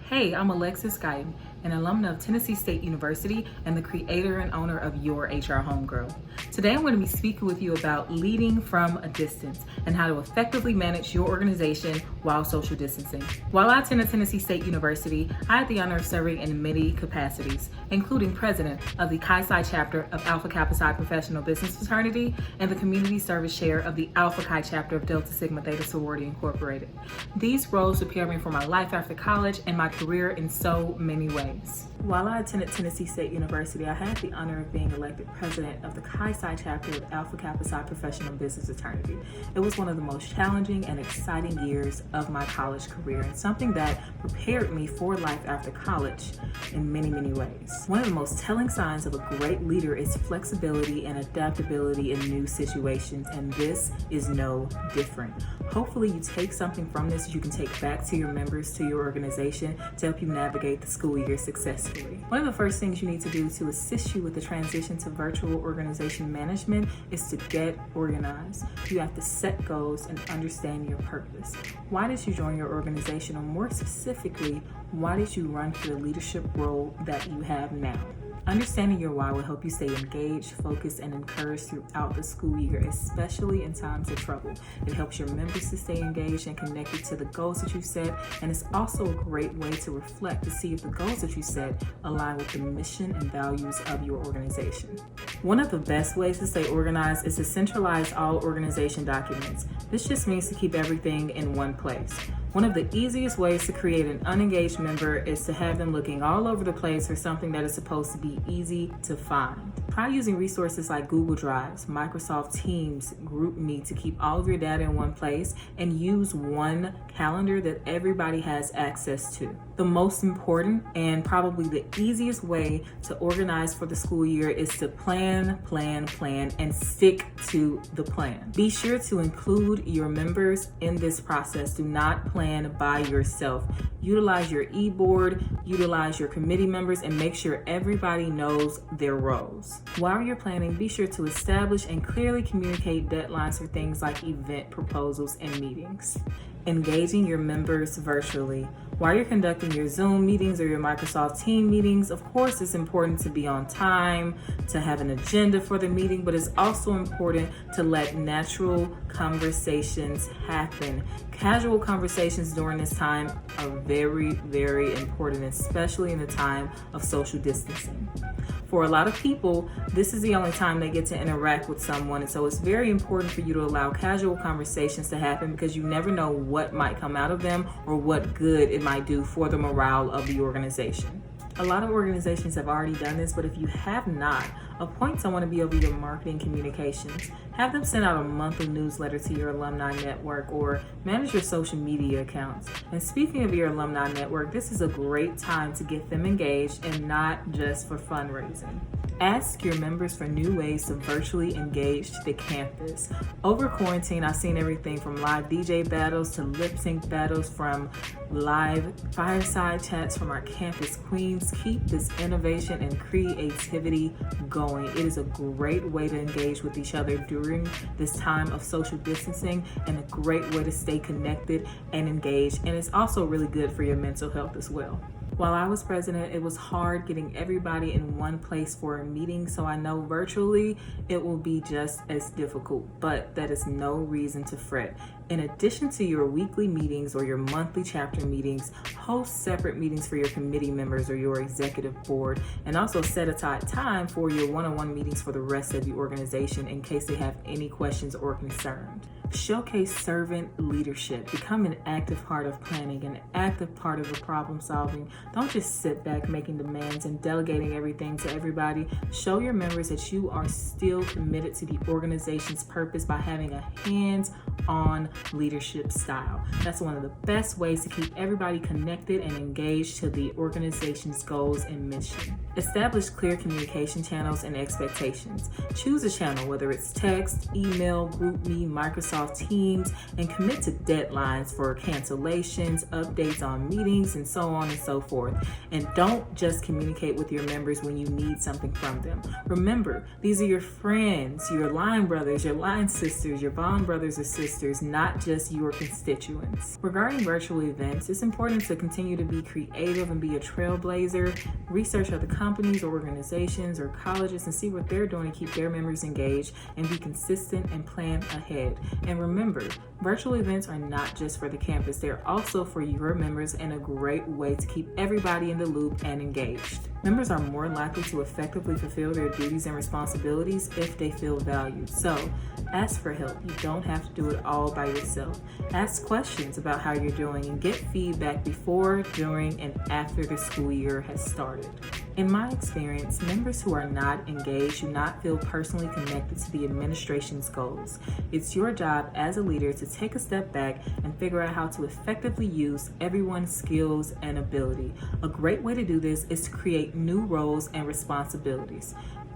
Hey, I'm Alexis, Guyton, an alumna of Tennessee State University and the creator and owner of your HR Homegirl. Today I'm going to be speaking with you about leading from a distance and how to effectively manage your organization while social distancing. While I attended Tennessee State University, I had the honor of serving in many capacities, including president of the Chi Psi chapter of Alpha Kappa Psi Professional Business Fraternity and the community service chair of the Alpha Chi chapter of Delta Sigma Theta Sorority Incorporated. These roles prepared me for my life after college and my career in so many ways. While I attended Tennessee State University, I had the honor of being elected president of the Chi Psi chapter of Alpha Kappa Psi Professional Business Fraternity. It was one of the most challenging and exciting years of my college career and something that prepared me for life after college in many, many ways. One of the most telling signs of a great leader is flexibility and adaptability in new situations, and this is no different. Hopefully you take something from this that you can take back to your members, to your organization, to help you navigate the school year successfully. One of the first things you need to do to assist you with the transition to virtual organization management is to get organized. You have to set goals and understand your purpose. Why did you join your organization, or more specifically, why did you run for the leadership role that you have now? Understanding your why will help you stay engaged, focused, and encouraged throughout the school year, especially in times of trouble. It helps your members to stay engaged and connected to the goals that you set, and it's also a great way to reflect to see if the goals that you set align with the mission and values of your organization. One of the best ways to stay organized is to centralize all organization documents. This just means to keep everything in one place. One of the easiest ways to create an unengaged member is to have them looking all over the place for something that is supposed to be easy to find. Try using resources like Google Drives, Microsoft Teams, GroupMe to keep all of your data in one place, and use one calendar that everybody has access to. The most important and probably the easiest way to organize for the school year is to plan, and stick to the plan. Be sure to include your members in this process. Do not plan by yourself. Utilize your e-board, utilize your committee members, and make sure everybody knows their roles. While you're planning, be sure to establish and clearly communicate deadlines for things like event proposals and meetings. Engaging your members virtually. While you're conducting your Zoom meetings or your Microsoft Teams meetings, of course, it's important to be on time, to have an agenda for the meeting, but it's also important to let natural conversations happen. Casual conversations during this time are very, very important, especially in the time of social distancing. For a lot of people, this is the only time they get to interact with someone, and so it's very important for you to allow casual conversations to happen because you never know what might come out of them or what good it might do for the morale of the organization. A lot of organizations have already done this, but if you have not, appoint someone to be over your marketing communications. Have them send out a monthly newsletter to your alumni network or manage your social media accounts. And speaking of your alumni network, this is a great time to get them engaged and not just for fundraising. Ask your members for new ways to virtually engage the campus. Over quarantine, I've seen everything from live DJ battles to lip sync battles, from live fireside chats from our campus queens. Keep this innovation and creativity going. It is a great way to engage with each other during this time of social distancing and a great way to stay connected and engaged. And it's also really good for your mental health as well. While I was president, it was hard getting everybody in one place for a meeting, so I know virtually it will be just as difficult, but that is no reason to fret. In addition to your weekly meetings or your monthly chapter meetings, host separate meetings for your committee members or your executive board, and also set aside time for your one-on-one meetings for the rest of the organization in case they have any questions or concerns. Showcase servant leadership. Become an active part of planning, an active part of the problem solving. Don't just sit back making demands and delegating everything to everybody. Show your members that you are still committed to the organization's purpose by having a hands-on leadership style. That's one of the best ways to keep everybody connected and engaged to the organization's goals and mission. Establish clear communication channels and expectations. Choose a channel, whether it's text, email, GroupMe, Microsoft Teams, and commit to deadlines for cancellations, updates on meetings, and so on and so forth. And don't just communicate with your members when you need something from them. Remember, these are your friends, your line brothers, your line sisters, your bond brothers or sisters, not just your constituents. Regarding virtual events, it's important to continue to be creative and be a trailblazer. Research other companies or organizations or colleges and see what they're doing to keep their members engaged, and be consistent and plan ahead. And remember, virtual events are not just for the campus, they're also for your members and a great way to keep everybody in the loop and engaged. Members are more likely to effectively fulfill their duties and responsibilities if they feel valued. So, ask for help. You don't have to do it all by yourself. Ask questions about how you're doing and get feedback before, during, and after the school year has started. In my experience, members who are not engaged do not feel personally connected to the administration's goals. It's your job as a leader to take a step back and figure out how to effectively use everyone's skills and ability. A great way to do this is to create new roles and responsibilities.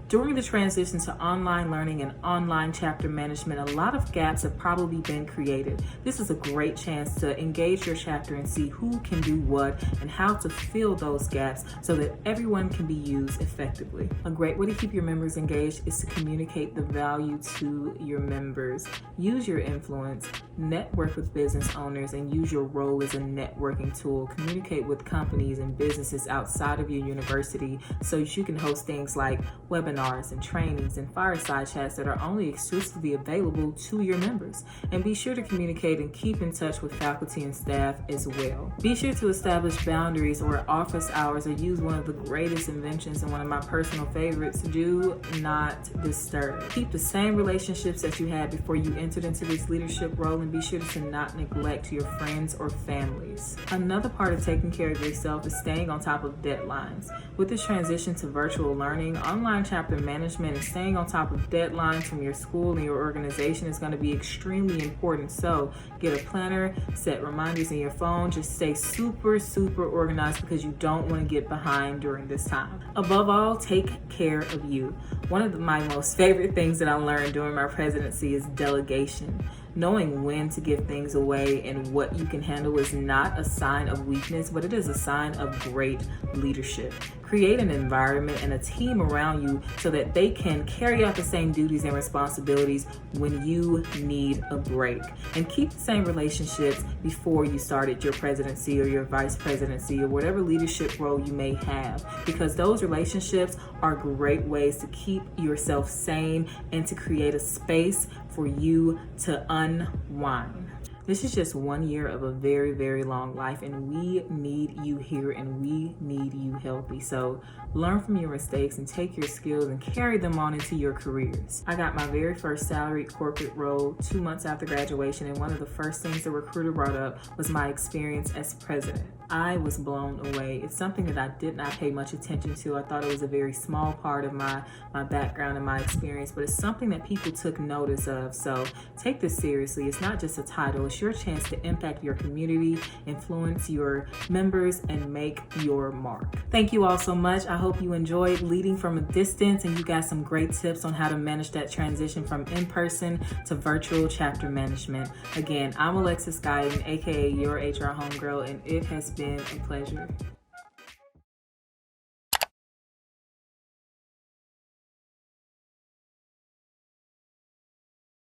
During the transition to online learning and online chapter management, a lot of gaps have probably been created. This is a great chance to engage your chapter and see who can do what and how to fill those gaps so that everyone can be used effectively. A great way to keep your members engaged is to communicate the value to your members. Use your influence, network with business owners, and use your role as a networking tool. Communicate with companies and businesses outside of your university so you can host things like webinars and trainings and fireside chats that are only exclusively available to your members. And be sure to communicate and keep in touch with faculty and staff as well. Be sure to establish boundaries or office hours, or use one of the greatest inventions and one of my personal favorites: do not disturb. Keep the same relationships that you had before you entered into this leadership role, and be sure to not neglect your friends or families. Another part of taking care of yourself is staying on top of deadlines. With this transition to virtual learning, online chapter management and staying on top of deadlines from your school and your organization is going to be extremely important. So get a planner, set reminders in your phone, just stay super organized because you don't want to get behind during this time. Above all, take care of you. One of my most favorite things that I learned during my presidency is delegation. Knowing when to give things away and what you can handle is not a sign of weakness, but it is a sign of great leadership. Create an environment and a team around you so that they can carry out the same duties and responsibilities when you need a break. And keep the same relationships before you started your presidency or your vice presidency or whatever leadership role you may have, because those relationships are great ways to keep yourself sane and to create a space for you to unwind. This is just 1 year of a very long life, and we need you here and we need you healthy. So learn from your mistakes and take your skills and carry them on into your careers. I got my very first salaried corporate role 2 months after graduation, and one of the first things the recruiter brought up was my experience as president. I was blown away. It's something that I did not pay much attention to. I thought it was a very small part of my background and my experience, but it's something that people took notice of. So take this seriously. It's not just a title. It's your chance to impact your community, influence your members, and make your mark. Thank you all so much. I hope you enjoyed leading from a distance and you got some great tips on how to manage that transition from in-person to virtual chapter management. Again, I'm Alexis Guyton, aka your HR homegirl, and it has been a pleasure.